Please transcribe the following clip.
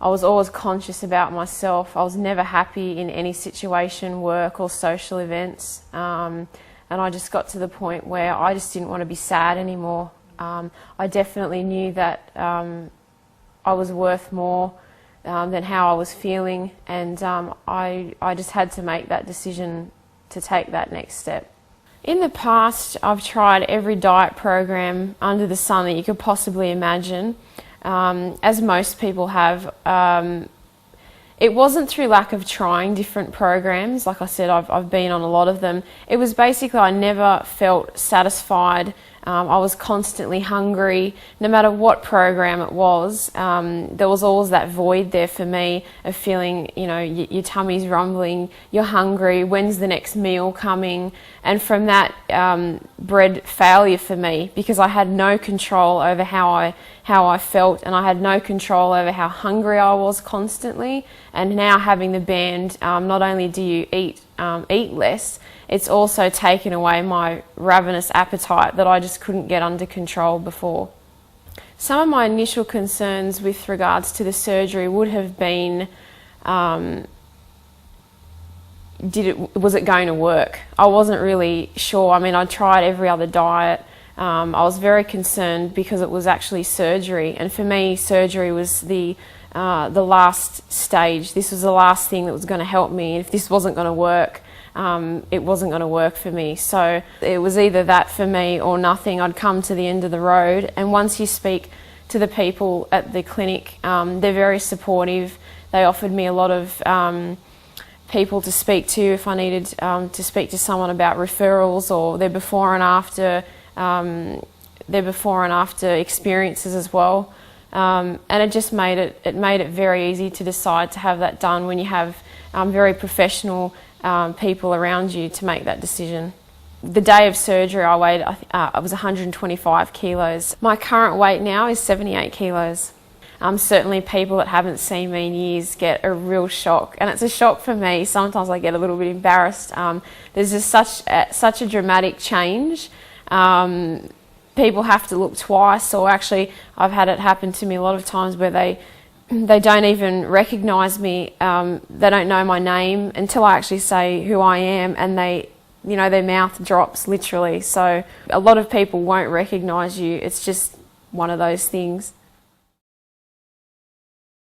I was always conscious about myself. I was never happy in any situation, work or social events. And I just got to the point where I just didn't want to be sad anymore. I definitely knew that I was worth more than how I was feeling, and I just had to make that decision to take that next step. In the past, I've tried every diet program under the sun that you could possibly imagine. As most people have. It wasn't through lack of trying different programs. Like I said, I've been on a lot of them. It was basically I never felt satisfied. I was constantly hungry. No matter what program it was, there was always that void there for me of feeling, you know, your tummy's rumbling, you're hungry, when's the next meal coming? And from that bred failure for me, because I had no control over how I felt, and I had no control over how hungry I was constantly. And now having the band, not only do you eat less, it's also taken away my ravenous appetite that I just couldn't get under control before. Some of my initial concerns with regards to the surgery would have been, was it going to work? I wasn't really sure. I mean, I tried every other diet. I was very concerned because it was actually surgery, and for me, surgery was the last stage. This was the last thing that was going to help me. If this wasn't going to work, it wasn't going to work for me. So it was either that for me or nothing. I'd come to the end of the road, and once you speak to the people at the clinic, they're very supportive. They offered me a lot of people to speak to if I needed to speak to someone about referrals or their before and after experiences as well. And it just made it very easy to decide to have that done when you have very professional people around you to make that decision. The day of surgery I weighed, I was 125 kilos. My current weight now is 78 kilos. Certainly people that haven't seen me in years get a real shock, and it's a shock for me. Sometimes I get a little bit embarrassed. There's just such a dramatic change. People have to look twice, or actually I've had it happen to me a lot of times where they don't even recognise me. They don't know my name until I actually say who I am, and their mouth drops literally. So a lot of people won't recognise you. It's just one of those things.